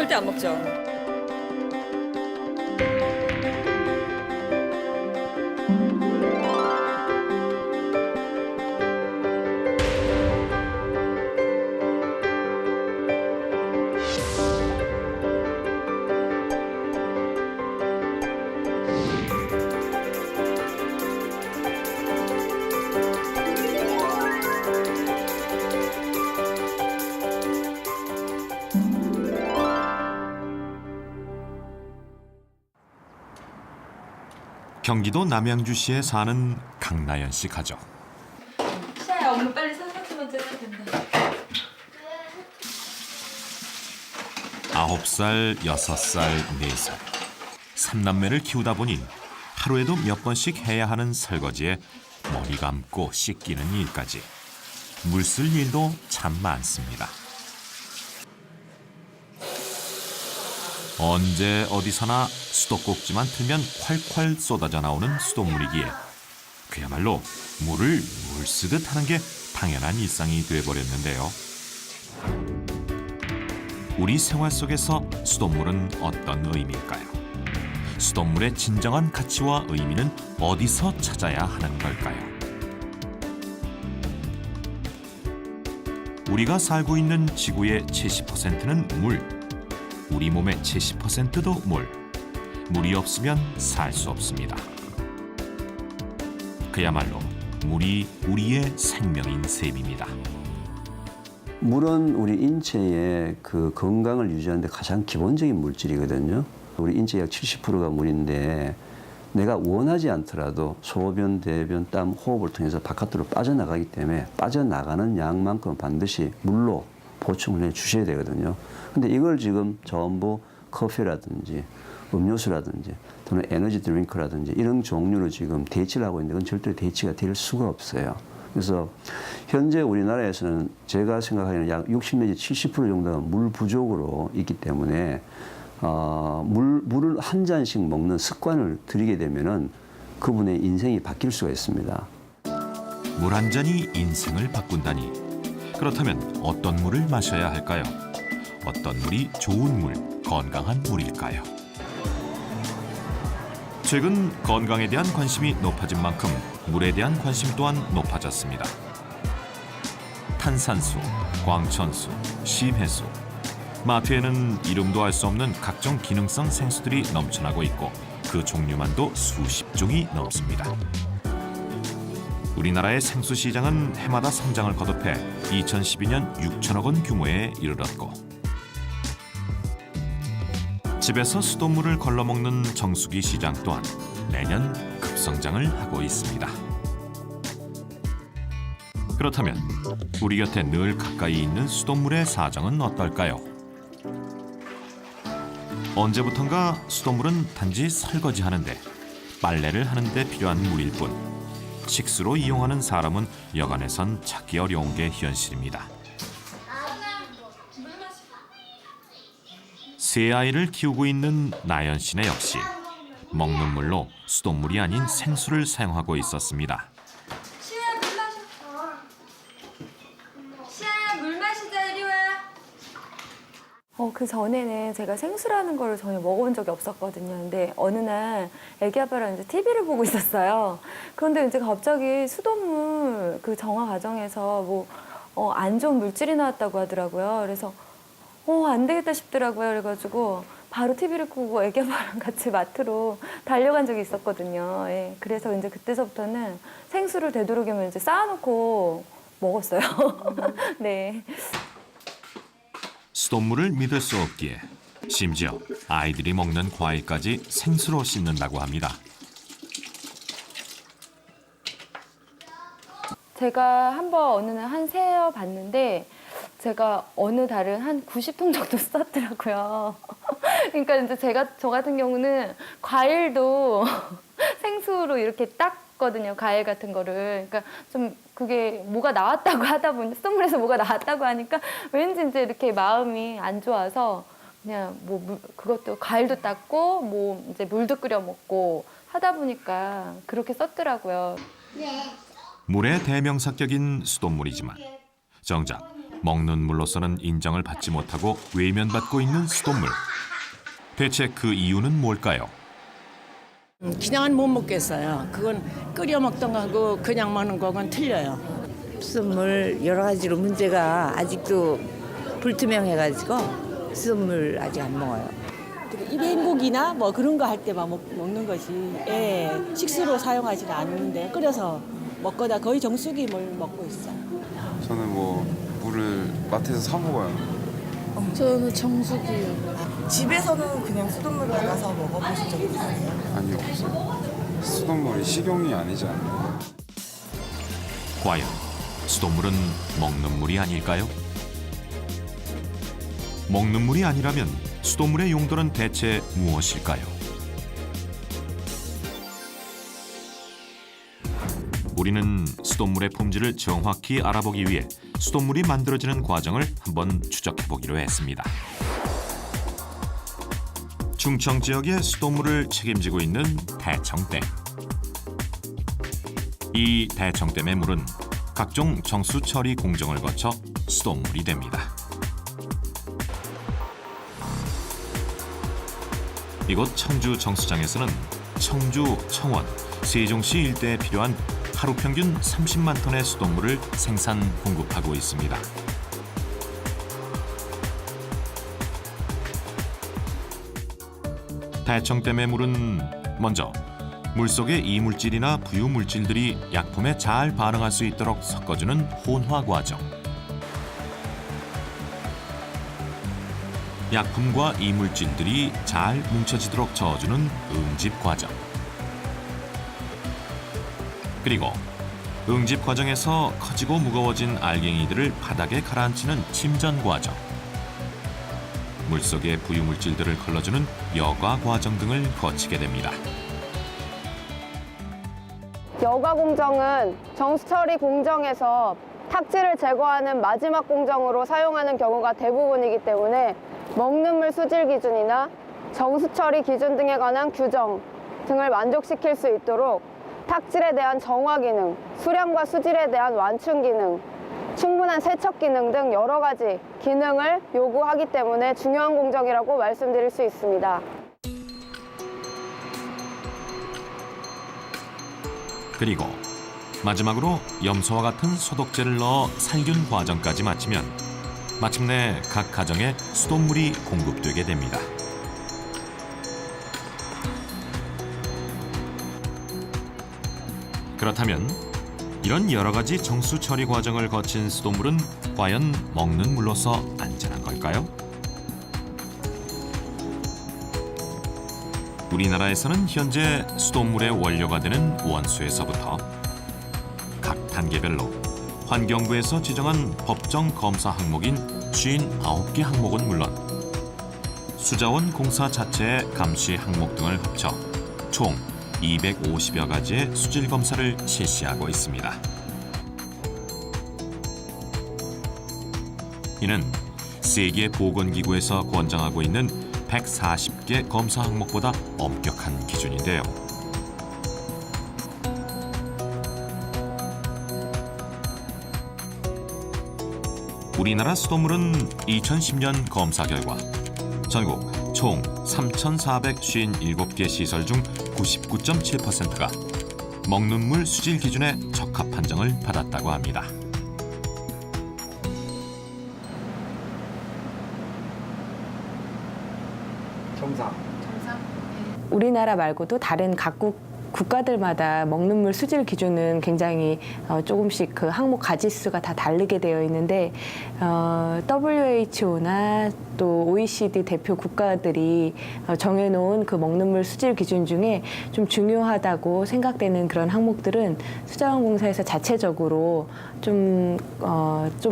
절대 안 먹죠. 경기도 남양주시에 사는 강나연 씨 가족. 시아야, 엄마 빨리 산산수만 째야 된다. 9살, 6살, 4살. 3남매를 키우다 보니 하루에도 몇 번씩 해야 하는 설거지에 머리 감고 씻기는 일까지. 물 쓸 일도 참 많습니다. 언제 어디서나 수도꼭지만 틀면 콸콸 쏟아져 나오는 수돗물이기에 그야말로 물을 물 쓰듯 하는 게 당연한 일상이 돼버렸는데요. 우리 생활 속에서 수돗물은 어떤 의미일까요? 수돗물의 진정한 가치와 의미는 어디서 찾아야 하는 걸까요? 우리가 살고 있는 지구의 70%는 물. 우리 몸의 70%도 물. 물이 없으면 살 수 없습니다. 그야말로 물이 우리의 생명인 셈입니다. 물은 우리 인체의 그 건강을 유지하는 데 가장 기본적인 물질이거든요. 우리 인체 약 70%가 물인데 내가 원하지 않더라도 소변, 대변, 땀, 호흡을 통해서 바깥으로 빠져나가기 때문에 빠져나가는 양만큼 반드시 물로 보충을 해 주셔야 되거든요. 근데 이걸 지금 전부 커피라든지 음료수라든지 또는 에너지 드링크라든지 이런 종류로 지금 대치를 하고 있는데 그건 절대 대치가 될 수가 없어요. 그래서 현재 우리나라에서는 제가 생각하기에는 약 60 내지 70% 정도가 물 부족으로 있기 때문에 물을 한 잔씩 먹는 습관을 들이게 되면은 그분의 인생이 바뀔 수가 있습니다. 물 한 잔이 인생을 바꾼다니. 그렇다면 어떤 물을 마셔야 할까요? 어떤 물이 좋은 물, 건강한 물일까요? 최근 건강에 대한 관심이 높아진 만큼 물에 대한 관심 또한 높아졌습니다. 탄산수, 광천수, 심해수. 마트에는 이름도 알 수 없는 각종 기능성 생수들이 넘쳐나고 있고 그 종류만도 수십 종이 넘습니다. 우리나라의 생수 시장은 해마다 성장을 거듭해 2012년 6천억 원 규모에 이르렀고 집에서 수돗물을 걸러 먹는 정수기 시장 또한 매년 급성장을 하고 있습니다. 그렇다면 우리 곁에 늘 가까이 있는 수돗물의 사정은 어떨까요? 언제부턴가 수돗물은 단지 설거지하는데 빨래를 하는데 필요한 물일 뿐 식수로 이용하는 사람은 여간에선 찾기 어려운 게 현실입니다. 세 아이를 키우고 있는 나연 씨네 역시 먹는 물로 수돗물이 아닌 생수를 사용하고 있었습니다. 시아야, 물 마셔. 시아야, 물 마시자, 이리 와. 그 전에는 제가 생수라는 걸 전혀 먹어본 적이 없었거든요. 근데 어느 날 애기 아빠랑 이제 TV를 보고 있었어요. 그런데 이제 갑자기 수돗물 그 정화 과정에서 안 좋은 물질이 나왔다고 하더라고요. 그래서 안 되겠다 싶더라고요. 그래가지고 바로 TV를 끄고 애기 아빠랑 같이 마트로 달려간 적이 있었거든요. 예, 그래서 이제 그때서부터는 생수를 되도록이면 이제 쌓아놓고 먹었어요. 네. 수돗물을 믿을 수 없기에 심지어 아이들이 먹는 과일까지 생수로 씻는다고 합니다. 제가 한번 어느 날 한 세어 봤는데 제가 어느 달은 한 90통 정도 썼더라고요. 그러니까 이제 저 같은 경우는 과일도 생수로 이렇게 닦거든요. 과일 같은 거를. 그러니까 좀 그게 뭐가 나왔다고 하다 보니 수돗물에서 뭐가 나왔다고 하니까 왠지 이제 이렇게 마음이 안 좋아서 그냥 그것도 과일도 닦고 이제 물도 끓여 먹고 하다 보니까 그렇게 썼더라고요. 물의 대명사격인 수돗물이지만 정작 먹는 물로서는 인정을 받지 못하고 외면받고 있는 수돗물. 대체 그 이유는 뭘까요? 그냥은 못 먹겠어요. 그건 끓여 먹던 거하고 그냥 먹는 거는 틀려요. 수돗물 여러 가지로 문제가 아직도 불투명해가지고 수돗물 아직 안 먹어요. 일행고기나 뭐 그런 거 할 때만 먹는 거지. 예, 식수로 사용하지는 않는데 끓여서 먹거나 거의 정수기물 먹고 있어요. 저는 뭐 물을 마트에서 사 먹어요. 저는 정수기요. 집에서는 그냥 수돗물 받아서 먹어보신 적 있으세요? 아니 없어요. 수돗물이 식용이 아니지 않나요? 과연 수돗물은 먹는 물이 아닐까요? 먹는 물이 아니라면 수돗물의 용도는 대체 무엇일까요? 우리는 수돗물의 품질을 정확히 알아보기 위해 수돗물이 만들어지는 과정을 한번 추적해보기로 했습니다. 충청 지역의 수돗물을 책임지고 있는 대청댐. 이 대청댐의 물은 각종 정수 처리 공정을 거쳐 수돗물이 됩니다. 이곳 청주 정수장에서는 청주, 청원, 세종시 일대에 필요한 하루 평균 30만 톤의 수돗물을 생산, 공급하고 있습니다. 대청댐의 물은 먼저 물속의 이물질이나 부유물질들이 약품에 잘 반응할 수 있도록 섞어주는 혼화 과정. 약품과 이물질들이 잘 뭉쳐지도록 저어주는 응집 과정. 그리고 응집 과정에서 커지고 무거워진 알갱이들을 바닥에 가라앉히는 침전 과정. 물속의 부유물질들을 걸러주는 여과 과정 등을 거치게 됩니다. 여과 공정은 정수처리 공정에서 탁지를 제거하는 마지막 공정으로 사용하는 경우가 대부분이기 때문에 먹는 물 수질 기준이나 정수처리 기준 등에 관한 규정 등을 만족시킬 수 있도록 탁질에 대한 정화 기능, 수량과 수질에 대한 완충 기능, 충분한 세척 기능 등 여러 가지 기능을 요구하기 때문에 중요한 공정이라고 말씀드릴 수 있습니다. 그리고 마지막으로 염소와 같은 소독제를 넣어 살균 과정까지 마치면 마침내 각 가정에 수돗물이 공급되게 됩니다. 그렇다면 이런 여러 가지 정수 처리 과정을 거친 수돗물은 과연 먹는 물로서 안전한 걸까요? 우리나라에서는 현재 수돗물의 원료가 되는 원수에서부터 각 단계별로 환경부에서 지정한 법정 검사 항목인 59개 항목은 물론 수자원 공사 자체의 감시 항목 등을 합쳐 총 250여 가지의 수질 검사를 실시하고 있습니다. 이는 세계보건기구에서 권장하고 있는 140개 검사 항목보다 엄격한 기준인데요. 우리나라 수돗물은 2010년 검사 결과 전국 총 3,457개 시설 중 99.7%가 먹는 물 수질 기준에 적합 판정을 받았다고 합니다. 우리나라 말고도 다른 각국 국가들마다 먹는 물 수질 기준은 굉장히 조금씩 그 항목 가지수가 다 다르게 되어 있는데 WHO나 또 OECD 대표 국가들이 정해놓은 그 먹는 물 수질 기준 중에 좀 중요하다고 생각되는 그런 항목들은 수자원공사에서 자체적으로 좀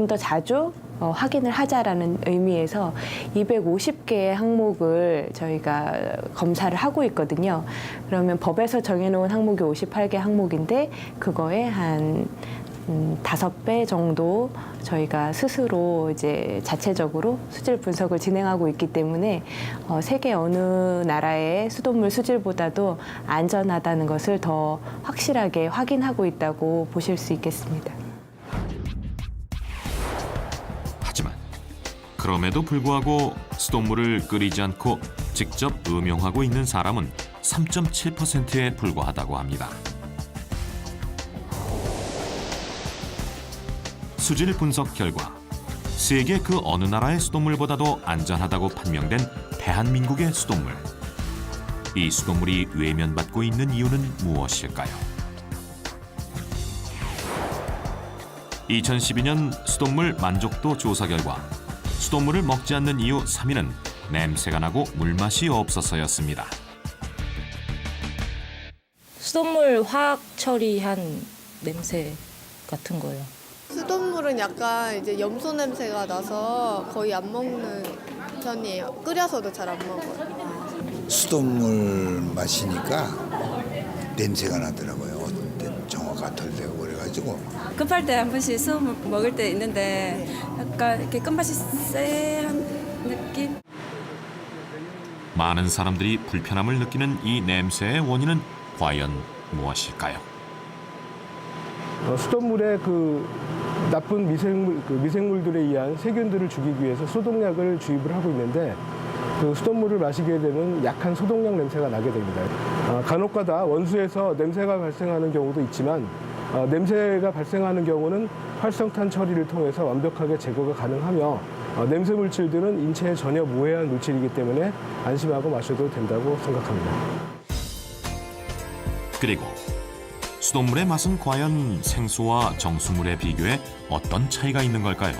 더 자주 확인을 하자라는 의미에서 250개의 항목을 저희가 검사를 하고 있거든요. 그러면 법에서 정해놓은 항목이 58개 항목인데 그거에 한 5배 정도 저희가 스스로 이제 자체적으로 수질 분석을 진행하고 있기 때문에 세계 어느 나라의 수돗물 수질보다도 안전하다는 것을 더 확실하게 확인하고 있다고 보실 수 있겠습니다. 그럼에도 불구하고 수돗물을 끓이지 않고 직접 음용하고 있는 사람은 3.7%에 불과하다고 합니다. 수질 분석 결과 세계 그 어느 나라의 수돗물보다도 안전하다고 판명된 대한민국의 수돗물. 이 수돗물이 외면받고 있는 이유는 무엇일까요? 2012년 수돗물 만족도 조사 결과 수돗물을 먹지 않는 이유 3위는 냄새가 나고 물맛이 없어서였습니다. 수돗물 화학 처리한 냄새 같은 거예요. 수돗물은 약간 이제 염소 냄새가 나서 거의 안 먹는 편이에요. 끓여서도 잘 안 먹어요. 수돗물 마시니까 냄새가 나더라고요. 어떤 때 정화가 덜 되고 그래가지고. 급할 때 한 번씩 수돗물 먹을 때 있는데 약간 이렇게 끝맛이 쎄한 느낌? 많은 사람들이 불편함을 느끼는 이 냄새의 원인은 과연 무엇일까요? 수돗물에 그 나쁜 미생물들에 의한 세균들을 죽이기 위해서 소독약을 주입을 하고 있는데 그 수돗물을 마시게 되면 약한 소독약 냄새가 나게 됩니다. 간혹가다 원수에서 냄새가 발생하는 경우도 있지만 냄새가 발생하는 경우는 활성탄 처리를 통해서 완벽하게 제거가 가능하며 냄새 물질들은 인체에 전혀 무해한 물질이기 때문에 안심하고 마셔도 된다고 생각합니다. 그리고 수돗물의 맛은 과연 생수와 정수물에 비교해 어떤 차이가 있는 걸까요?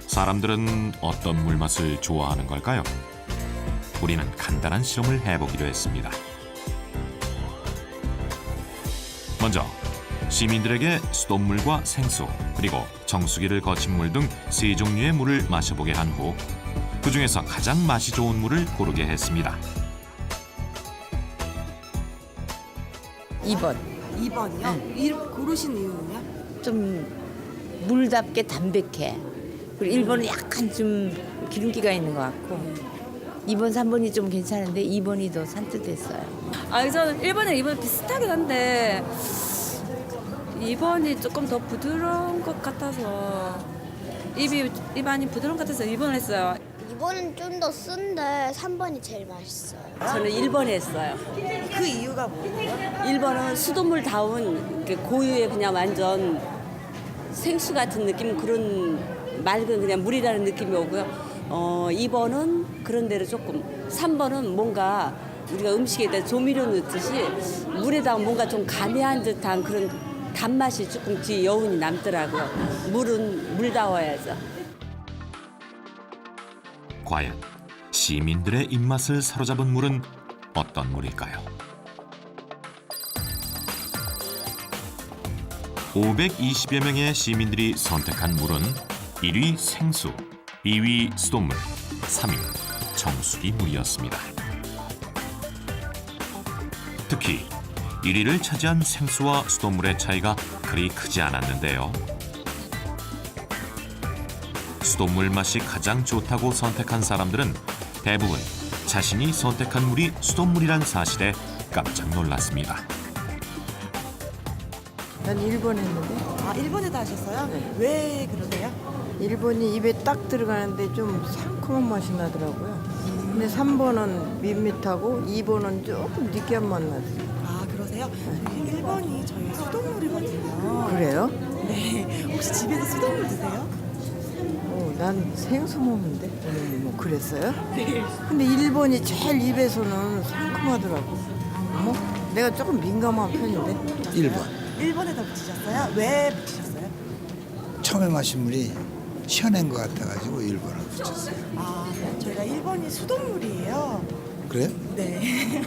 사람들은 어떤 물맛을 좋아하는 걸까요? 우리는 간단한 실험을 해보기로 했습니다. 먼저 시민들에게 수돗물과 생수 그리고 정수기를 거친 물 등 세 종류의 물을 마셔보게 한 후 그중에서 가장 맛이 좋은 물을 고르게 했습니다. 2번. 2번이요? 고르신 이유는요? 좀 물답게 담백해. 그리고 1번은 약간 좀 기름기가 있는 것 같고 2번, 3번이 좀 괜찮은데 2번이 더 산뜻했어요. 저는 1번이랑 2번 비슷하긴 한데 2번이 조금 더 부드러운 것 같아서 입안이 부드러운 것 같아서 2번을 했어요. 2번은 좀 더 쓴데 3번이 제일 맛있어요. 저는 1번 했어요. 그 이유가 뭐예요? 1번은 수돗물다운 고유의 그냥 완전 생수 같은 느낌, 그런 맑은 그냥 물이라는 느낌이 오고요. 2번은 그런 대로 조금, 3번은 뭔가 우리가 음식에다 조미료 넣듯이 물에다가 뭔가 좀 가미한 듯한 그런 단맛이 조금 뒤 여운이 남더라고요. 물은 물다워야죠. 과연 시민들의 입맛을 사로잡은 물은 어떤 물일까요? 520여 명의 시민들이 선택한 물은 1위 생수, 2위 수돗물, 3위 정수기 물이었습니다. 특히 1위를 차지한 생수와 수돗물의 차이가 그리 크지 않았는데요. 수돗물 맛이 가장 좋다고 선택한 사람들은 대부분 자신이 선택한 물이 수돗물이란 사실에 깜짝 놀랐습니다. 난 1번 했는데. 아, 1번에다 하셨어요? 왜 그러세요? 1번이 입에 딱 들어가는데 좀 상큼한 맛이 나더라고요. 근데 3번은 밋밋하고 2번은 조금 느끼한 맛 났어요. 아, 그러세요? 1번이 저희 수돗물이거든요. 그래요? 네. 혹시 집에서 수돗물 드세요? 난 생수 먹는데 오늘 뭐 그랬어요? 네. 근데 1번이 제일 입에서는 상큼하더라고. 내가 조금 민감한 편인데. 1번. 1번에다 붙이셨어요? 왜 붙이셨어요? 처음에 마신 물이 시원한 것 같아가지고 1번을 붙였어요. 아, 저희가 1번이 수돗물이에요. 그래요? 네.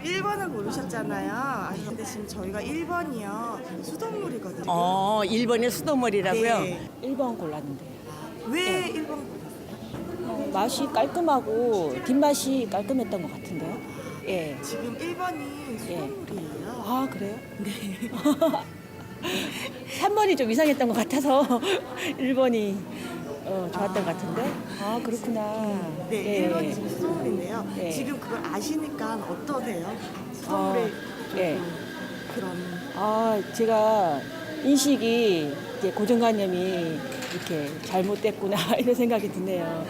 1번을 고르셨잖아요. 근데 지금 저희가 1번이요. 수돗물이거든요. 1번이 수돗물이라고요? 네. 1번 골랐는데 왜 1번 고르셨어요? 맛이 깔끔하고 뒷맛이 깔끔했던 것 같은데요. 예. 지금 1번이 수돗물이에요. 아 그래요? 네. 3번이 좀 이상했던 것 같아서 1번이 좋았던 것 같은데. 아 그렇구나. 네, 1번이 지금 수돗물인데요. 네. 지금 그걸 아시니까 어떠세요? 수돗물에 예. 그런. 제가 인식이 이제 고정관념이 이렇게 잘못됐구나 이런 생각이 드네요.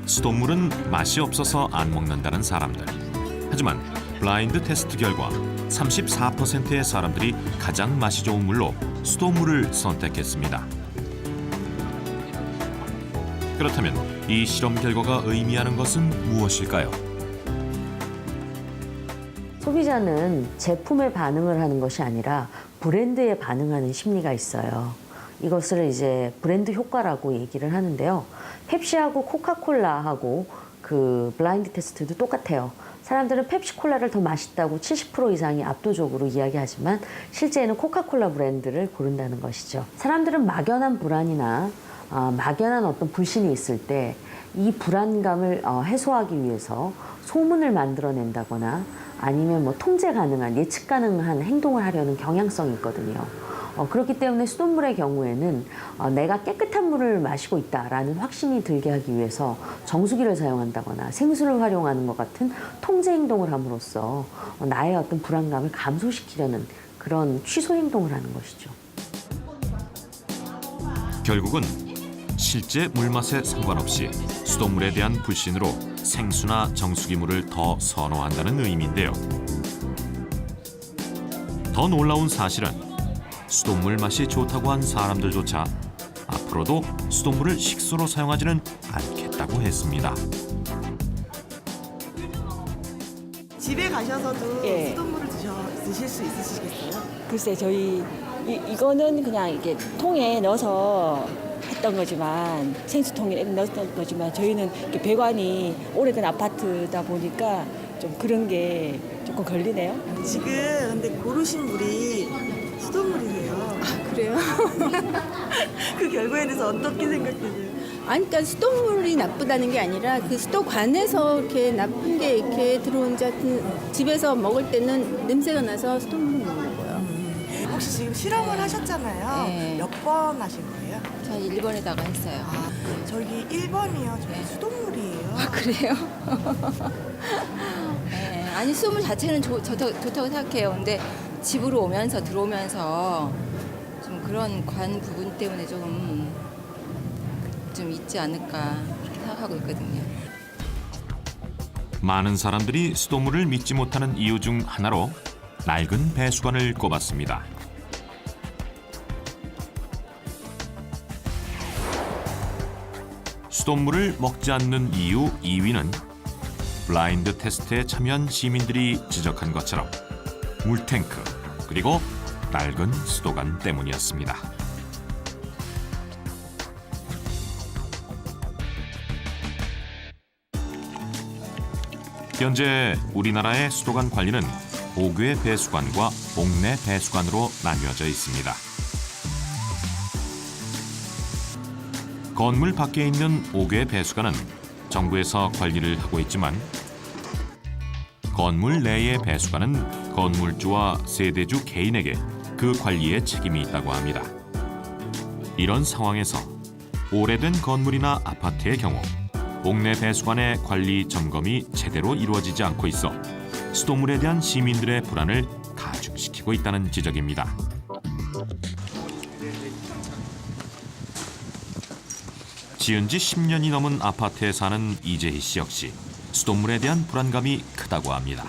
수돗물은 맛이 없어서 안 먹는다는 사람들. 하지만 블라인드 테스트 결과 34%의 사람들이 가장 맛이 좋은 물로 수돗물을 선택했습니다. 그렇다면 이 실험 결과가 의미하는 것은 무엇일까요? 소비자는 제품에 반응을 하는 것이 아니라 브랜드에 반응하는 심리가 있어요. 이것을 이제 브랜드 효과라고 얘기를 하는데요. 펩시하고 코카콜라하고 그 블라인드 테스트도 똑같아요. 사람들은 펩시콜라를 더 맛있다고 70% 이상이 압도적으로 이야기하지만 실제는 코카콜라 브랜드를 고른다는 것이죠. 사람들은 막연한 불안이나 막연한 어떤 불신이 있을 때 이 불안감을 해소하기 위해서 소문을 만들어낸다거나 아니면 뭐 통제 가능한, 예측 가능한 행동을 하려는 경향성이 있거든요. 그렇기 때문에 수돗물의 경우에는 내가 깨끗한 물을 마시고 있다라는 확신이 들게 하기 위해서 정수기를 사용한다거나 생수를 활용하는 것 같은 통제 행동을 함으로써 나의 어떤 불안감을 감소시키려는 그런 취소 행동을 하는 것이죠. 결국은 실제 물맛에 상관없이 수돗물에 대한 불신으로 생수나 정수기물을 더 선호한다는 의미인데요. 더 놀라운 사실은 수돗물 맛이 좋다고 한 사람들조차 앞으로도 수돗물을 식수로 사용하지는 않겠다고 했습니다. 집에 가셔서도 예. 수돗물을 드실 수 있으시겠어요? 글쎄 저희 이거는 그냥 이렇게 통에 넣어서 했던 거지만 생수통에 넣었던 거지만 저희는 이렇게 배관이 오래된 아파트다 보니까 좀 그런 게 조금 걸리네요. 지금 근데 고르신 물이 수돗물이세요. 아, 그래요? 그 결과에 대해서 어떻게 생각하세요? 아니, 그러니까 수돗물이 나쁘다는 게 아니라 그 수도관에서 이렇게 나쁜 게 이렇게 들어온 집에서 먹을 때는 냄새가 나서 수돗물을 먹는 거예요. 혹시 지금 실험을 하셨잖아요. 네. 몇 번 하신 거예요? 저 1번에다가 했어요. 저기 1번이요. 저기 수돗물이에요. 아, 그래요? 네, 아니 수돗물 자체는 좋다고 생각해요. 근데 집으로 들어오면서 좀 그런 관 부분 때문에 좀 있지 않을까 그렇게 생각하고 있거든요. 많은 사람들이 수돗물을 믿지 못하는 이유 중 하나로 낡은 배수관을 꼽았습니다. 수돗물을 먹지 않는 이유 2위는 블라인드 테스트에 참여한 시민들이 지적한 것처럼 물탱크 그리고 낡은 수도관 때문이었습니다. 현재 우리나라의 수도관 관리는 5개의 배수관과 옥내 배수관으로 나뉘어져 있습니다. 건물 밖에 있는 5개의 배수관은 정부에서 관리를 하고 있지만 건물 내의 배수관은 건물주와 세대주 개인에게 그 관리에 책임이 있다고 합니다. 이런 상황에서 오래된 건물이나 아파트의 경우 옥내 배수관의 관리 점검이 제대로 이루어지지 않고 있어 수돗물에 대한 시민들의 불안을 가중시키고 있다는 지적입니다. 지은 지 10년이 넘은 아파트에 사는 이재희 씨 역시 수돗물에 대한 불안감이 크다고 합니다.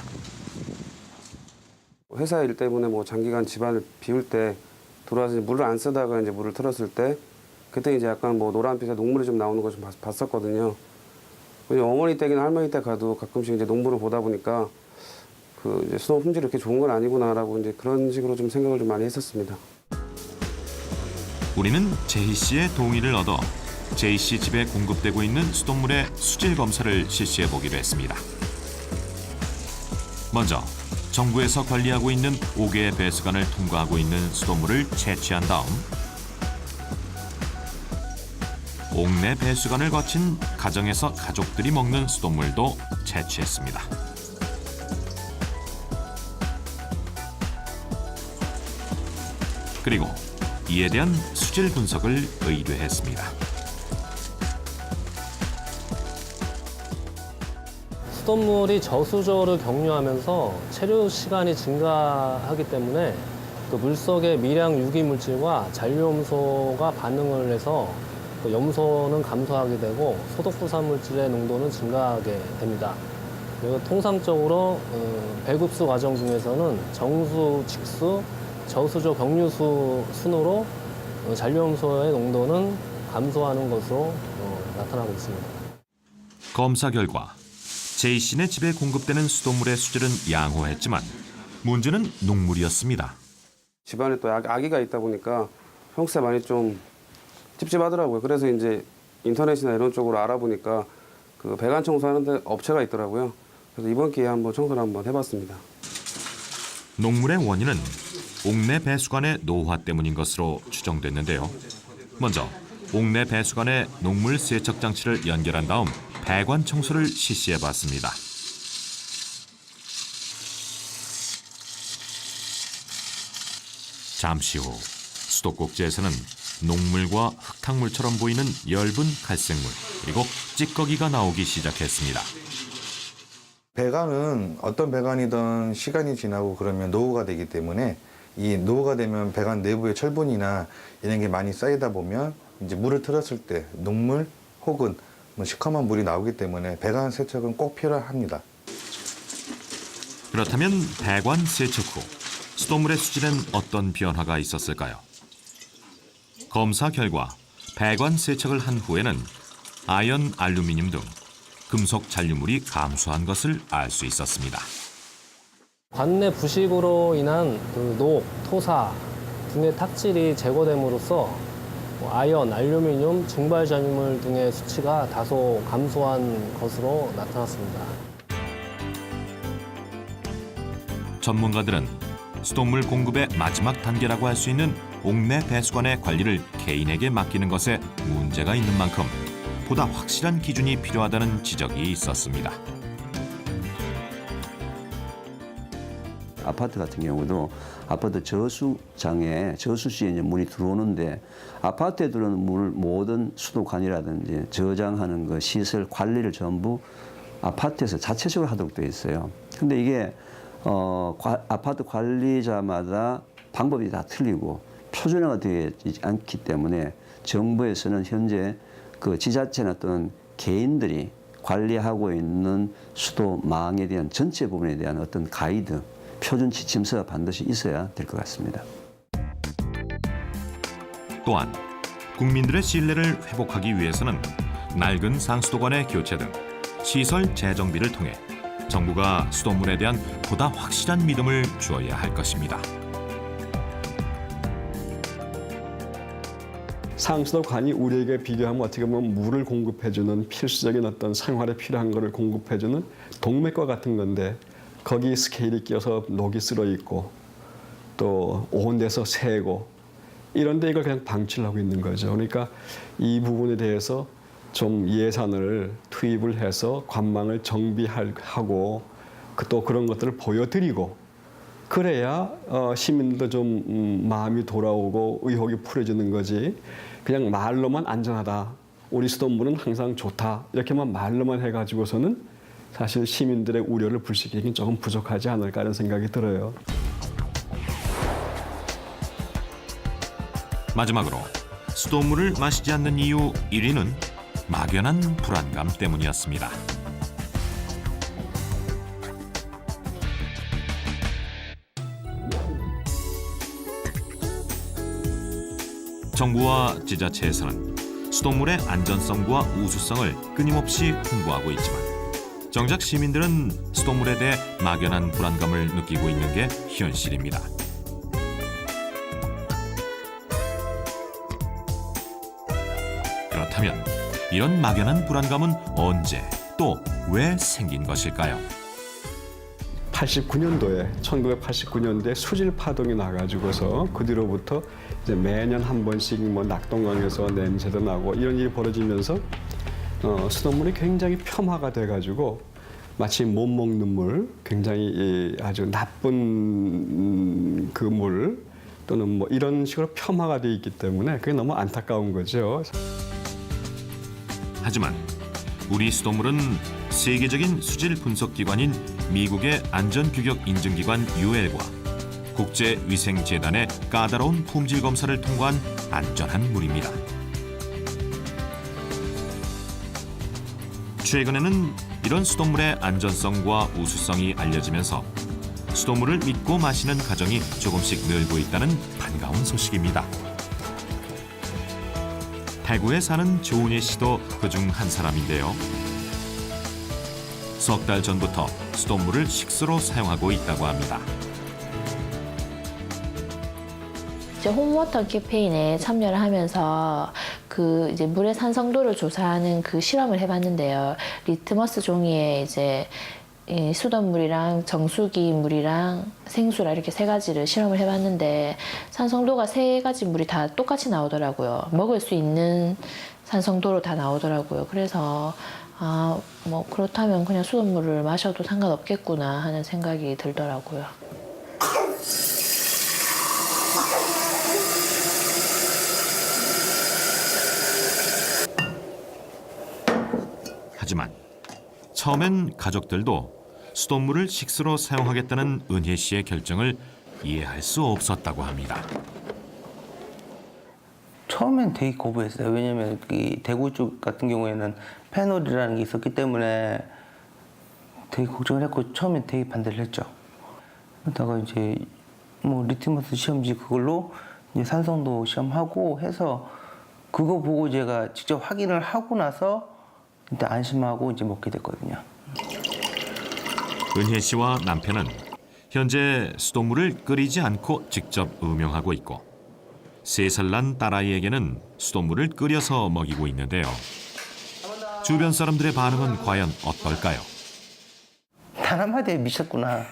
회사 일 때문에 뭐 장기간 집안을 비울 때 들어와서 물을 안 쓰다가 이제 물을 틀었을 때 그때 이제 약간 뭐 노란빛에 녹물이 좀 나오는 거 좀 봤었거든요. 그냥 어머니 댁이나 할머니 댁 가도 가끔씩 이제 녹물을 보다 보니까 그 이제 수돗물 품질이 이렇게 좋은 건 아니구나라고 이제 그런 식으로 좀 생각을 좀 많이 했었습니다. 우리는 재희 씨의 동의를 얻어 재희 씨 집에 공급되고 있는 수돗물의 수질 검사를 실시해 보기로 했습니다. 먼저 정부에서 관리하고 있는 5개의 배수관을 통과하고 있는 수돗물을 채취한 다음 옥내 배수관을 거친 가정에서 가족들이 먹는 수돗물도 채취했습니다. 그리고 이에 대한 수질 분석을 의뢰했습니다. 수돗물이 저수조를 경유하면서 체류 시간이 증가하기 때문에 그 물속의 미량 유기 물질과 잔류염소가 반응을 해서 그 염소는 감소하게 되고 소독 부산 물질의 농도는 증가하게 됩니다. 그리고 통상적으로 배급수 과정 중에서는 정수, 직수, 저수조, 경류수 순으로 잔류염소의 농도는 감소하는 것으로 나타나고 있습니다. 검사 결과 J씨네 집에 공급되는 수돗물의 수질은 양호했지만 문제는 녹물이었습니다. 집안에 또 아기가 있다 보니까 평소에 많이 좀 찝찝하더라고요. 그래서 이제 인터넷이나 이런 쪽으로 알아보니까 그 배관 청소하는 업체가 있더라고요. 그래서 이번 기회에 한번 청소를 한번 해봤습니다. 녹물의 원인은 옥내 배수관의 노화 때문인 것으로 추정됐는데요. 먼저 옥내 배수관에 녹물 세척 장치를 연결한 다음 배관 청소를 실시해봤습니다. 잠시 후 수도꼭지에서는 녹물과 흙탕물처럼 보이는 엷은 갈색물 그리고 찌꺼기가 나오기 시작했습니다. 배관은 어떤 배관이든 시간이 지나고 그러면 노후가 되기 때문에 이 노후가 되면 배관 내부의 철분이나 이런 게 많이 쌓이다 보면 이제 물을 틀었을 때 녹물 혹은 뭐 시커먼 물이 나오기 때문에 배관 세척은 꼭 필요합니다. 그렇다면 배관 세척 후 수돗물의 수질엔 어떤 변화가 있었을까요? 검사 결과 배관 세척을 한 후에는 아연, 알루미늄 등 금속 잔류물이 감소한 것을 알 수 있었습니다. 관내 부식으로 인한 그 녹, 토사 등의 탁질이 제거됨으로써 아연, 알루미늄, 증발 잔유물 등의 수치가 다소 감소한 것으로 나타났습니다. 전문가들은 수돗물 공급의 마지막 단계라고 할 수 있는 옥내 배수관의 관리를 개인에게 맡기는 것에 문제가 있는 만큼 보다 확실한 기준이 필요하다는 지적이 있었습니다. 아파트 같은 경우도 아파트 저수장에 저수지에 이제 물이 들어오는데 아파트에 들어오는 물을 모든 수도관이라든지 저장하는 그 시설 관리를 전부 아파트에서 자체적으로 하도록 되어 있어요. 근데 이게 아파트 관리자마다 방법이 다 틀리고 표준화가 되어 있지 않기 때문에 정부에서는 현재 그 지자체나 또는 개인들이 관리하고 있는 수도망에 대한 전체 부분에 대한 어떤 가이드, 표준 지침서가 반드시 있어야 될 것 같습니다. 또한 국민들의 신뢰를 회복하기 위해서는 낡은 상수도관의 교체 등 시설 재정비를 통해 정부가 수돗물에 대한 보다 확실한 믿음을 주어야 할 것입니다. 상수도관이 우리에게 비교하면 어떻게 보면 물을 공급해주는 필수적인 어떤 생활에 필요한 것을 공급해주는 동맥과 같은 건데 거기 스케일이 끼어서 녹이 쓸어 있고 또 오온돼서 새고 이런데 이걸 그냥 방치를 하고 있는 거죠. 그러니까 이 부분에 대해서 좀 예산을 투입을 해서 관망을 정비하고 또 그런 것들을 보여드리고 그래야 시민들도 좀 마음이 돌아오고 의혹이 풀어지는 거지. 그냥 말로만 안전하다. 우리 수돗물은 항상 좋다. 이렇게만 말로만 해가지고서는 사실 시민들의 우려를 불식시키긴 조금 부족하지 않을까 하는 생각이 들어요. 마지막으로 수돗물을 마시지 않는 이유 1위는 막연한 불안감 때문이었습니다. 정부와 지자체에서는 수돗물의 안전성과 우수성을 끊임없이 홍보하고 있지만 정작 시민들은 수돗물에 대해 막연한 불안감을 느끼고 있는 게 현실입니다. 그렇다면 이런 막연한 불안감은 언제 또 왜 생긴 것일까요? 89년도에 1989년도에 수질 파동이 나가지고서 그 뒤로부터 이제 매년 한 번씩 뭐 낙동강에서 냄새도 나고 이런 일이 벌어지면서 수돗물이 굉장히 폄하가 돼가지고 마치 못 먹는 물, 굉장히 아주 나쁜 그 물 또는 뭐 이런 식으로 폄하가 돼 있기 때문에 그게 너무 안타까운 거죠. 하지만 우리 수돗물은 세계적인 수질 분석 기관인 미국의 안전규격 인증기관 UL과 국제위생재단의 까다로운 품질 검사를 통과한 안전한 물입니다. 최근에는 이런 수돗물의 안전성과 우수성이 알려지면서 수돗물을 믿고 마시는 가정이 조금씩 늘고 있다는 반가운 소식입니다. 대구에 사는 조은희 씨도 그중 한 사람인데요. 석 달 전부터 수돗물을 식수로 사용하고 있다고 합니다. 이제 홈워터 캠페인에 참여를 하면서 그 이제 물의 산성도를 조사하는 그 실험을 해봤는데요. 리트머스 종이에 이제 이 수돗물이랑 정수기 물이랑 생수라 이렇게 세 가지를 실험을 해봤는데 산성도가 세 가지 물이 다 똑같이 나오더라고요. 먹을 수 있는 산성도로 다 나오더라고요. 그래서 뭐 그렇다면 그냥 수돗물을 마셔도 상관없겠구나 하는 생각이 들더라고요. 하지만 처음엔 가족들도 수돗물을 식수로 사용하겠다는 은혜 씨의 결정을 이해할 수 없었다고 합니다. 처음엔 되게 거부했어요. 왜냐면 이 대구 쪽 같은 경우에는 페놀이라는 게 있었기 때문에 되게 걱정을 했고 처음엔 되게 반대를 했죠. 그러다가 이제 뭐 리트머스 시험지 그걸로 이제 산성도 시험하고 해서 그거 보고 제가 직접 확인을 하고 나서 일단 안심하고 이제 먹게 됐거든요. 은혜 씨와 남편은 현재 수돗물을 끓이지 않고 직접 음용하고 있고 3살 난 딸아이에게는 수돗물을 끓여서 먹이고 있는데요. 주변 사람들의 반응은 과연 어떨까요? 단 한마디에 미쳤구나.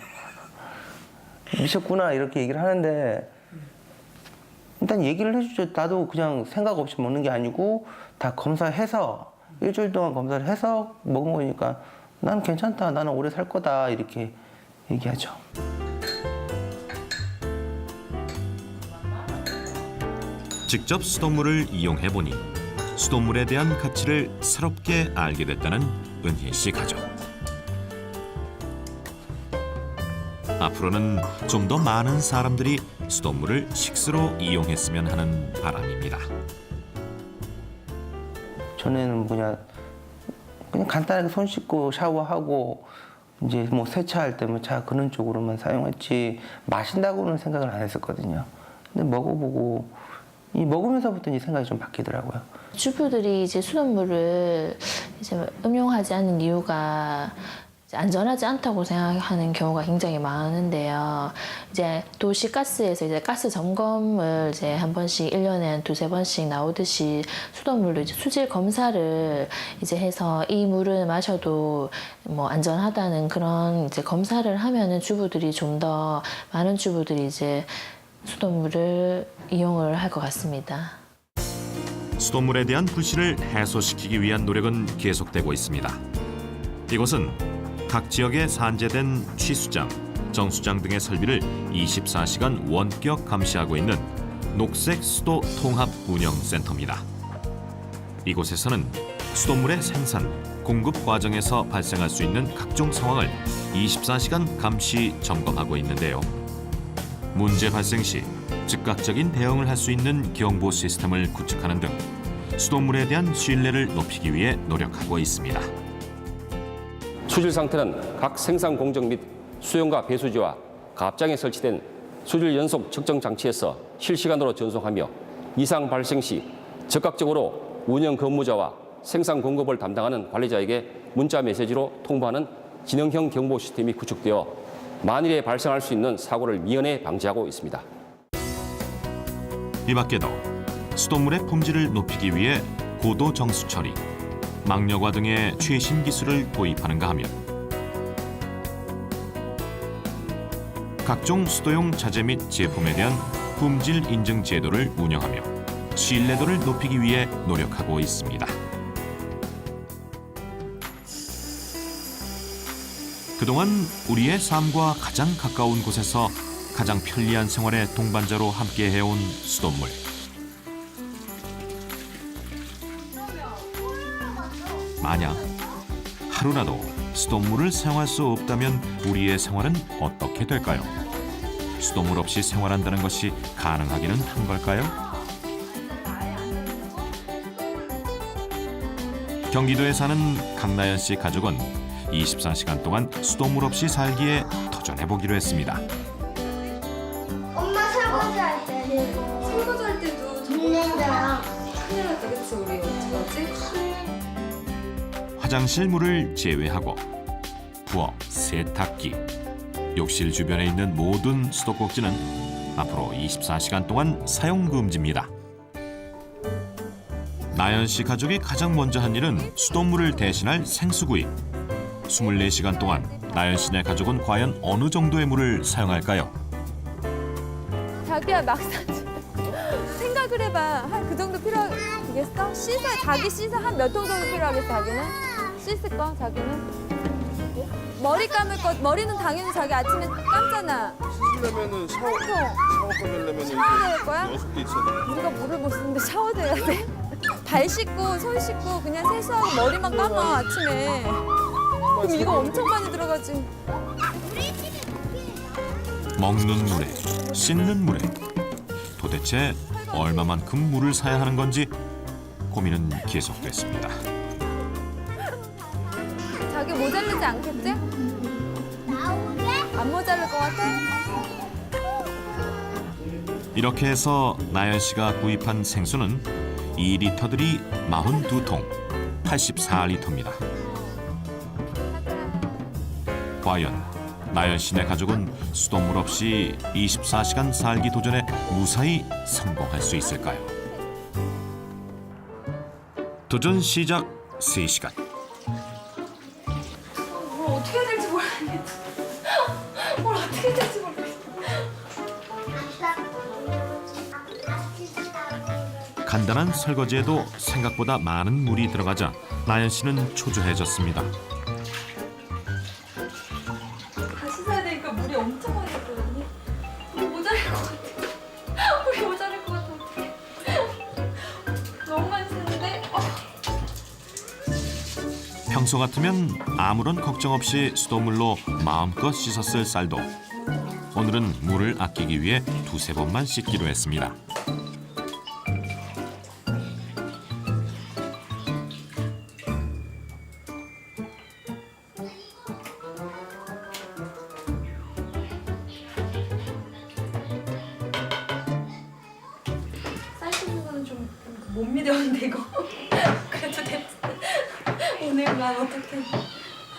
미쳤구나 이렇게 얘기를 하는데 일단 얘기를 해주죠. 나도 그냥 생각 없이 먹는 게 아니고 다 검사해서 일주일 동안 검사를 해서 먹은 거니까 난 괜찮다. 나는 오래 살 거다. 이렇게 얘기하죠. 직접 수돗물을 이용해보니 수돗물에 대한 가치를 새롭게 알게 됐다는 은혜 씨 가족. 앞으로는 좀 더 많은 사람들이 수돗물을 식수로 이용했으면 하는 바람입니다. 전에는 그냥 간단하게 손 씻고 샤워하고 이제 뭐 세차할 때 뭐 차 그런 쪽으로만 사용했지 마신다고는 생각을 안 했었거든요. 근데 먹어보고 이 먹으면서부터 이 생각이 좀 바뀌더라고요. 주부들이 이제 수돗물을 이제 음용하지 않는 이유가 안전하지 않다고 생각하는 경우가 굉장히 많은데요. 이제 도시가스에서 이제 가스 점검을 이제 한 번씩 1년에 한 2-3번씩 나오듯이 수돗물로 이제 수질 검사를 이제 해서 이 물을 마셔도 뭐 안전하다는 그런 이제 검사를 하면은 주부들이 좀 더 많은 주부들이 이제 수돗물을 이용을 할 것 같습니다. 수돗물에 대한 불신을 해소시키기 위한 노력은 계속되고 있습니다. 이곳은 각 지역에 산재된 취수장, 정수장 등의 설비를 24시간 원격 감시하고 있는 녹색 수도 통합 운영센터입니다. 이곳에서는 수돗물의 생산, 공급 과정에서 발생할 수 있는 각종 상황을 24시간 감시 점검하고 있는데요. 문제 발생 시 즉각적인 대응을 할 수 있는 경보 시스템을 구축하는 등 수돗물에 대한 신뢰를 높이기 위해 노력하고 있습니다. 수질 상태는 각 생산 공정 및 수용과 배수지와 갑장에 설치된 수질 연속 측정 장치에서 실시간으로 전송하며 이상 발생 시 적극적으로 운영 근무자와 생산 공급을 담당하는 관리자에게 문자 메시지로 통보하는 지능형 경보 시스템이 구축되어 만일에 발생할 수 있는 사고를 미연에 방지하고 있습니다. 이 밖에도 수돗물의 품질을 높이기 위해 고도 정수 처리, 막려과 등의 최신 기술을 도입하는가 하면 각종 수도용 자재 및 제품에 대한 품질 인증 제도를 운영하며 신뢰도를 높이기 위해 노력하고 있습니다. 그동안 우리의 삶과 가장 가까운 곳에서 가장 편리한 생활의 동반자로 함께 해온 수돗물. 만약 하루라도 수돗물을 사용할 수 없다면 우리의 생활은 어떻게 될까요? 수돗물 없이 생활한다는 것이 가능하기는 한 걸까요? 경기도에 사는 강나연 씨 가족은 24시간 동안 수돗물 없이 살기에 도전해보기로 했습니다. 엄마 설거지할 때. 설거지할 때도 물낸다. 큰일 났다, 그치? 우리 어떡하지? 화장실 물을 제외하고 부엌, 세탁기, 욕실 주변에 있는 모든 수도꼭지는 앞으로 24시간 동안 사용 금지입니다. 나연 씨 가족이 가장 먼저 한 일은 수돗물을 대신할 생수구입. 24시간 동안 나연 씨네 가족은 과연 어느 정도의 물을 사용할까요? 자기야 막상 생각을 해봐. 한 그 정도 필요하겠어? 자기 씻어 한 몇 통 정도 필요하겠어 자기는? 씻을 거 자기는? 머리 감을 거 머리는 당연히 자기 아침에 감잖아. 씻으려면은 샤워 꺼내려면은 샤워도 할 거야? 6개 있어야 돼. 우리가 물을 못 쓰는데 샤워도 해야 돼? 발 씻고 손 씻고 그냥 세수하고 머리만 감아 아침에. 그럼 이거 엄청 많이 들어가지. 먹는 물에, 씻는 물에 도대체 얼마만큼 물을 사야 하는 건지 고민은 계속됐습니다. 자기 모자르지 않겠지? 안 모자랄 것 같아? 이렇게 해서 나연 씨가 구입한 생수는 2리터들이 42통, 84리터입니다. 과연 나연 씨네 가족은 수돗물 없이 24시간 살기 도전에 무사히 성공할 수 있을까요? 도전 시작 3시간. 뭘 어떻게 해야 될지 모르겠어. 뭘 어떻게 해야 될지 모르겠어. 간단한 설거지에도 생각보다 많은 물이 들어가자 나연 씨는 초조해졌습니다. 다시 사야 되니까 물이 엄청 많이 들거든요. 우리 모자랄 것 같아. 우리 모자랄 것 같아. 어떡해. 너무 많이 쓰는데. 평소 같으면 아무런 걱정 없이 수돗물로 마음껏 씻었을 쌀도 오늘은 물을 아끼기 위해 2-3번만 씻기로 했습니다. 쌀 씻는 거는 좀 못 믿었는데 이거. 그래도 됐지. 오늘만 어떡해.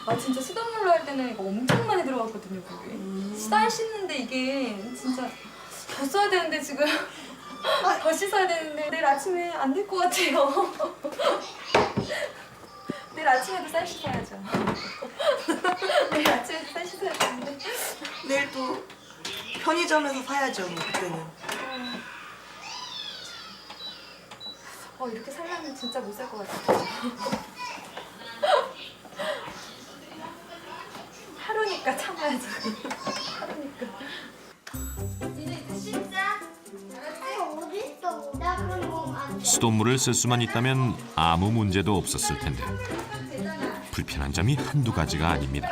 아 진짜 수돗물로 할 때는 이거 엄청 많이 들어갔거든요. 그게. 쌀 씻는데 이게 진짜 더 써야 되는데 지금 더 씻어야 되는데 내일 아침에 안 될 것 같아요. 내일 아침에도 쌀 씻어야죠. 내일 아침에도 쌀 씻어야 되는데. 내일 또 편의점에서 사야죠, 뭐, 그때는. 이렇게 살려면 진짜 못 살 것 같아. 하루니까 참아야지. 하루니까. 니네 이제 씻자. 알았지? 어딨어? 나 그럼 뭐 수돗물을 쓸 수만 있다면 아무 문제도 없었을 텐데 불편한 점이 한두 가지가 아닙니다.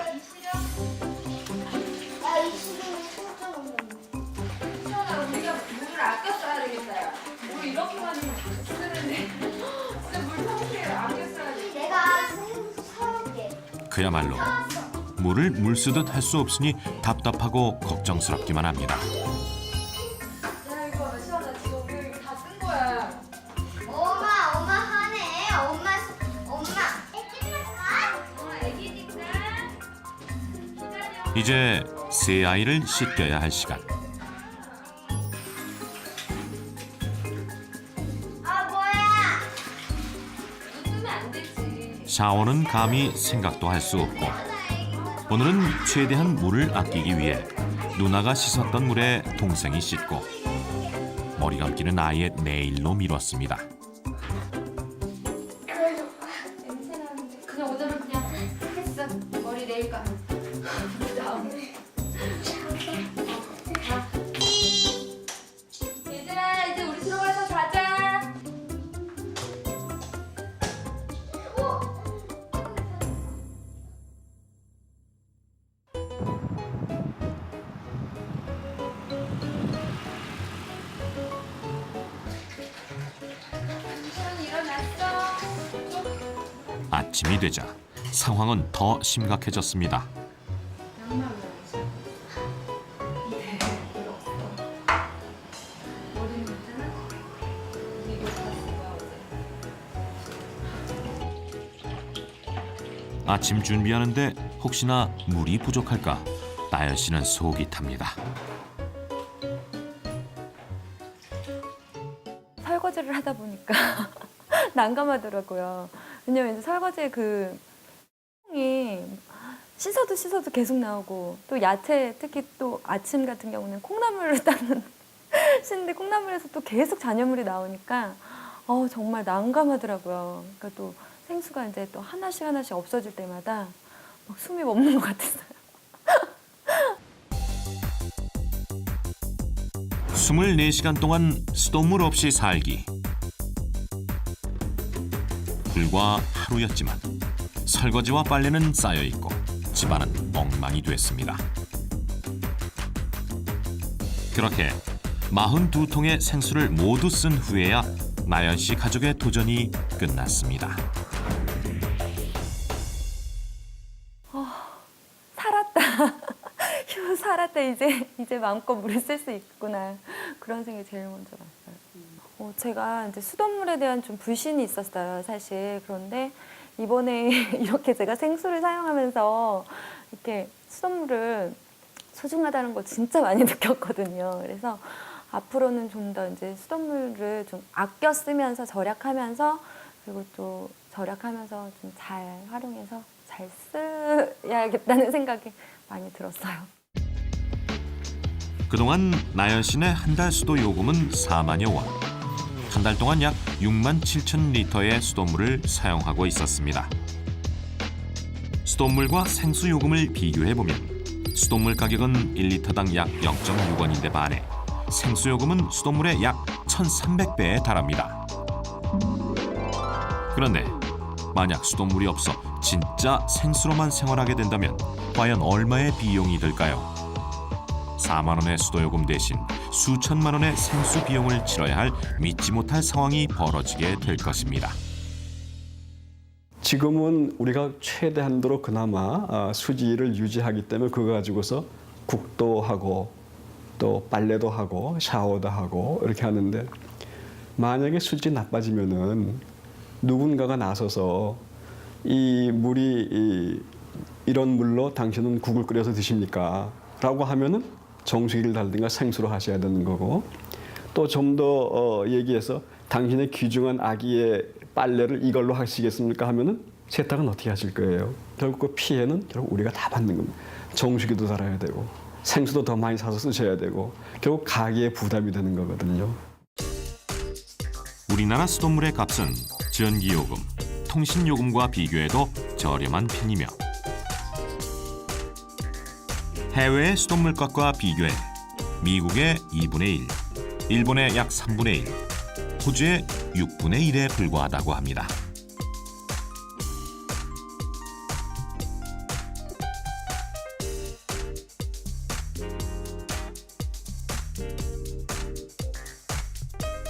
우리가 물을 아껴 써야 되겠어요. 물 이렇게 많이 쓰는데 진짜 물 평소에 아껴 써야지. 내가 사올게. 그야말로 물을 물 쓰듯 할 수 없으니 답답하고 걱정스럽기만 합니다. 야 이거 시원하다. 지금 우리 이거 다 쓴 거야. 엄마 하네. 엄마. 애기니까. 이제 새 아이를 씻겨야 할 시간. 아 뭐야? 쓰면 안 되지. 샤워는 감히 생각도 할 수 없고 오늘은 최대한 물을 아끼기 위해 누나가 씻었던 물에 동생이 씻고 머리 감기는 아예 내일로 미뤘습니다. 냄새나는데. 그냥 오늘은 그냥 했어. 머리 내일 감. 다음에. 얘들아 이제 우리 들어가서 자자. 아침이 되자 상황은 더 심각해졌습니다. 아침 준비하는데 혹시나 물이 부족할까 나연 씨는 속이 탑니다. 설거지를 하다 보니까 난감하더라고요. 왜냐면 이제 설거지에 그 콩이 씻어도 계속 나오고 또 야채 특히 또 아침 같은 경우는 콩나물을 따는 씻는데 콩나물에서 또 계속 잔여물이 나오니까 정말 난감하더라고요. 그러니까 또 생수가 이제 또 하나씩 없어질 때마다 막 숨이 멎는 것 같았어요. 24시간 동안 수돗물 없이 살기. 불과 하루였지만 설거지와 빨래는 쌓여있고 집안은 엉망이 됐습니다. 그렇게 42통의 생수를 모두 쓴 후에야 나연 씨 가족의 도전이 끝났습니다. 살았다. 휴, 살았다. 이제 마음껏 물을 쓸 수 있구나. 그런 생각이 제일 먼저 났어요. 제가 이제 수돗물에 대한 좀 불신이 있었어요, 사실. 그런데 이번에 이렇게 제가 생수를 사용하면서 이렇게 수돗물을 소중하다는 걸 진짜 많이 느꼈거든요. 그래서 앞으로는 좀 더 이제 수돗물을 좀 아껴 쓰면서 절약하면서 그리고 또 절약하면서 좀 잘 활용해서 잘 써야겠다는 생각이 많이 들었어요. 그동안 나연 씨네 한 달 수도 요금은 4만여 원. 한 달 동안 약 6만 7천 리터의 수돗물을 사용하고 있었습니다. 수돗물과 생수 요금을 비교해보면 수돗물 가격은 1리터당 약 0.6원인데 반해 생수 요금은 수돗물의 약 1,300배에 달합니다. 그런데 만약 수돗물이 없어 진짜 생수로만 생활하게 된다면 과연 얼마의 비용이 들까요? 4만 원의 수도요금 대신 수천만 원의 생수 비용을 치러야 할 믿지 못할 상황이 벌어지게 될 것입니다. 지금은 우리가 최대한도로 그나마 수지를 유지하기 때문에 그거 가지고서 국도 하고 또 빨래도 하고 샤워도 하고 이렇게 하는데 만약에 수질이 나빠지면은 누군가가 나서서 이 물이 이런 물로 당신은 국을 끓여서 드십니까? 라고 하면은 정수기를 달든가 생수로 하셔야 되는 거고 또 좀 더 얘기해서 당신의 귀중한 아기의 빨래를 이걸로 하시겠습니까? 하면은 세탁은 어떻게 하실 거예요? 결국 그 피해는 결국 우리가 다 받는 겁니다. 정수기도 달아야 되고 생수도 더 많이 사서 쓰셔야 되고 결국 가계에 부담이 되는 거거든요. 우리나라 수돗물의 값은 전기요금, 통신요금과 비교해도 저렴한 편이며 해외의 수돗물 값과 비교해 미국의 2분의 1, 일본의 약 3분의 1, 호주의 6분의 1에 불과하다고 합니다.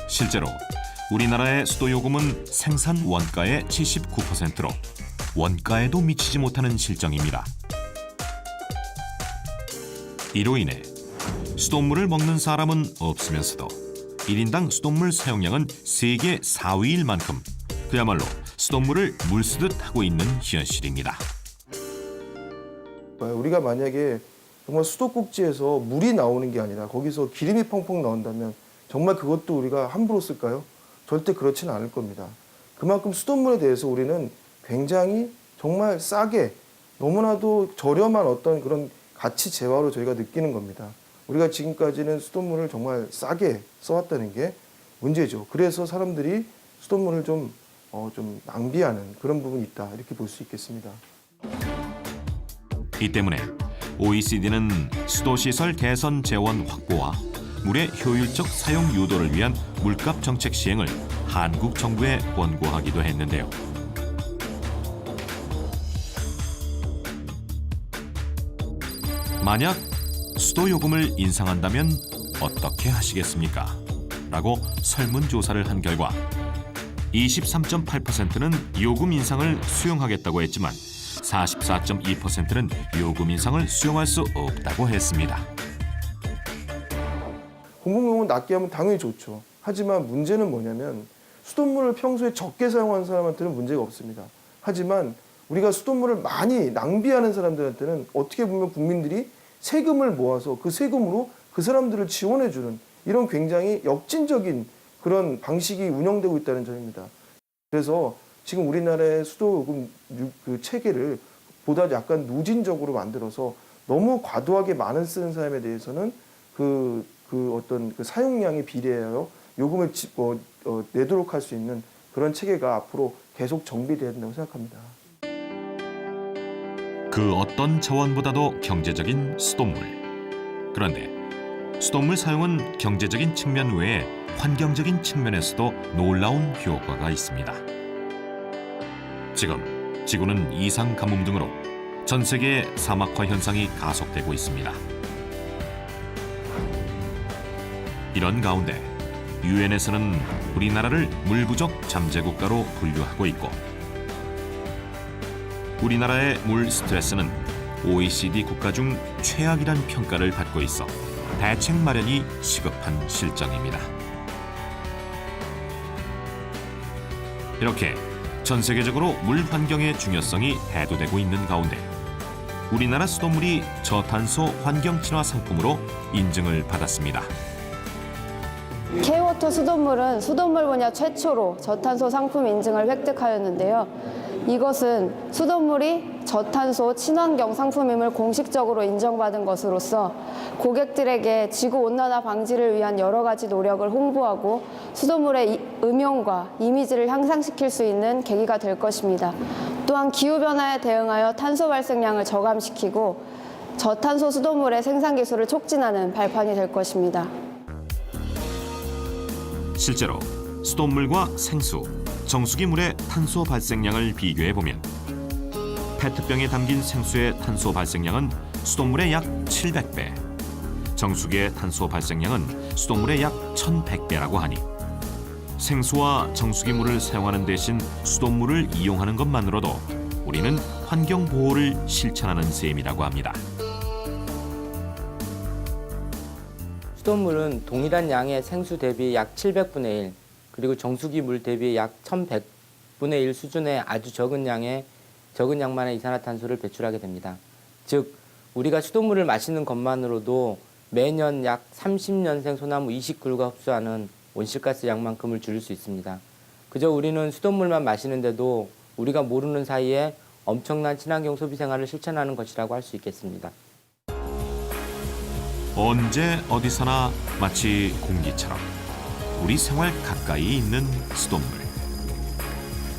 실제로 우리나라의 수도요금은 생산 원가의 79%로 원가에도 미치지 못하는 실정입니다. 이로 인해 수돗물을 먹는 사람은 없으면서도 1인당 수돗물 사용량은 세계 4위일 만큼 그야말로 수돗물을 물쓰듯 하고 있는 현실입니다. 우리가 만약에 정말 수도꼭지에서 물이 나오는 게 아니라 거기서 기름이 펑펑 나온다면 정말 그것도 우리가 함부로 쓸까요? 절대 그렇지는 않을 겁니다. 그만큼 수돗물에 대해서 우리는 굉장히 정말 싸게 너무나도 저렴한 어떤 그런 가치 재화로 저희가 느끼는 겁니다. 우리가 지금까지는 수돗물을 정말 싸게 써왔다는 게 문제죠. 그래서 사람들이 수돗물을 좀 낭비하는 그런 부분이 있다 이렇게 볼 수 있겠습니다. 이 때문에 OECD는 수도시설 개선 재원 확보와 물의 효율적 사용 유도를 위한 물값 정책 시행을 한국 정부에 권고하기도 했는데요. 만약 수도요금을 인상한다면 어떻게 하시겠습니까? 라고 설문조사를 한 결과 23.8%는 요금 인상을 수용하겠다고 했지만 44.2%는 요금 인상을 수용할 수 없다고 했습니다. 공공요금을 낮게 하면 당연히 좋죠. 하지만 문제는 뭐냐면 수돗물을 평소에 적게 사용하는 사람한테는 문제가 없습니다. 하지만 우리가 수돗물을 많이 낭비하는 사람들한테는 어떻게 보면 국민들이 세금을 모아서 그 세금으로 그 사람들을 지원해주는 이런 굉장히 역진적인 그런 방식이 운영되고 있다는 점입니다. 그래서 지금 우리나라의 수도요금 그 체계를 보다 약간 누진적으로 만들어서 너무 과도하게 많은 쓰는 사람에 대해서는 그 어떤 그 사용량에 비례하여 요금을 내도록 할 수 있는 그런 체계가 앞으로 계속 정비돼야 된다고 생각합니다. 그 어떤 자원보다도 경제적인 수돗물. 그런데 수돗물 사용은 경제적인 측면 외에 환경적인 측면에서도 놀라운 효과가 있습니다. 지금 지구는 이상 가뭄 등으로 전 세계의 사막화 현상이 가속되고 있습니다. 이런 가운데 유엔에서는 우리나라를 물 부족 잠재 국가로 분류하고 있고 우리나라의 물 스트레스는 OECD 국가 중 최악이란 평가를 받고 있어 대책 마련이 시급한 실정입니다. 이렇게 전 세계적으로 물 환경의 중요성이 대두되고 있는 가운데 우리나라 수돗물이 저탄소 환경 친화 상품으로 인증을 받았습니다. K-워터 수돗물은 수돗물 분야 최초로 저탄소 상품 인증을 획득하였는데요. 이것은 수돗물이 저탄소 친환경 상품임을 공식적으로 인정받은 것으로서 고객들에게 지구온난화 방지를 위한 여러 가지 노력을 홍보하고 수돗물의 음용과 이미지를 향상시킬 수 있는 계기가 될 것입니다. 또한 기후변화에 대응하여 탄소 발생량을 저감시키고 저탄소 수돗물의 생산 기술을 촉진하는 발판이 될 것입니다. 실제로 수돗물과 생수, 정수기 물의 탄소 발생량을 비교해보면 페트병에 담긴 생수의 탄소 발생량은 수돗물의 약 700배, 정수기의 탄소 발생량은 수돗물의 약 1100배라고 하니 생수와 정수기 물을 사용하는 대신 수돗물을 이용하는 것만으로도 우리는 환경 보호를 실천하는 셈이라고 합니다. 수돗물은 동일한 양의 생수 대비 약 700분의 1, 그리고 정수기 물 대비 약 1100분의 1 수준의 아주 적은 양만의 이산화탄소를 배출하게 됩니다. 즉, 우리가 수돗물을 마시는 것만으로도 매년 약 30년생 소나무 20그루가 흡수하는 온실가스 양만큼을 줄일 수 있습니다. 그저 우리는 수돗물만 마시는데도 우리가 모르는 사이에 엄청난 친환경 소비 생활을 실천하는 것이라고 할 수 있겠습니다. 언제 어디서나 마치 공기처럼 우리 생활 가까이 있는 수돗물.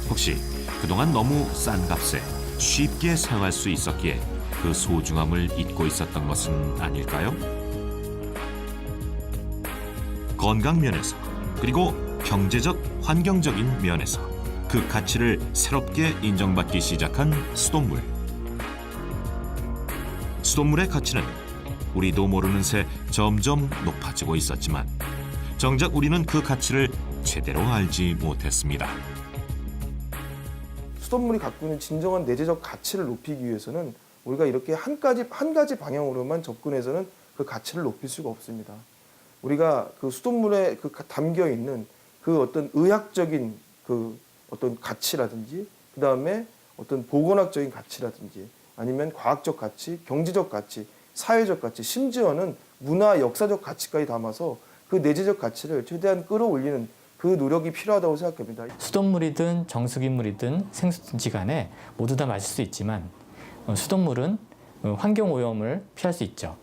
혹시 그동안 너무 싼 값에 쉽게 사용할 수 있었기에 그 소중함을 잊고 있었던 것은 아닐까요? 건강 면에서 그리고 경제적, 환경적인 면에서 그 가치를 새롭게 인정받기 시작한 수돗물. 수돗물의 가치는 우리도 모르는 새 점점 높아지고 있었지만 정작 우리는 그 가치를 제대로 알지 못했습니다. 수돗물이 갖고 있는 진정한 내재적 가치를 높이기 위해서는 우리가 이렇게 한 가지 방향으로만 접근해서는 그 가치를 높일 수가 없습니다. 우리가 그 수돗물에 담겨 있는 그 어떤 의학적인 그 어떤 가치라든지, 그 다음에 어떤 보건학적인 가치라든지, 아니면 과학적 가치, 경제적 가치, 사회적 가치, 심지어는 문화, 역사적 가치까지 담아서 그 내재적 가치를 최대한 끌어올리는 그 노력이 필요하다고 생각합니다. 수돗물이든 정수기물이든 생수든지 간에 모두 다 마실 수 있지만 수돗물은 환경 오염을 피할 수 있죠.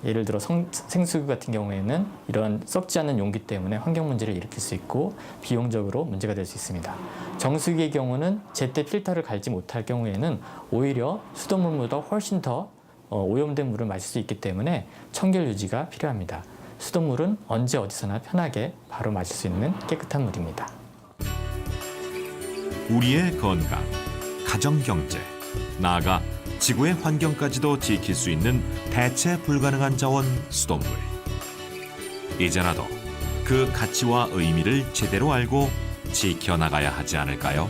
예를 들어 생수 같은 경우에는 이러한 썩지 않는 용기 때문에 환경 문제를 일으킬 수 있고 비용적으로 문제가 될 수 있습니다. 정수기의 경우는 제때 필터를 갈지 못할 경우에는 오히려 수돗물보다 훨씬 더 오염된 물을 마실 수 있기 때문에 청결 유지가 필요합니다. 수돗물은 언제 어디서나 편하게 바로 마실 수 있는 깨끗한 물입니다. 우리의 건강, 가정경제, 나아가 지구의 환경까지도 지킬 수 있는 대체 불가능한 자원 수돗물. 이제라도 그 가치와 의미를 제대로 알고 지켜나가야 하지 않을까요?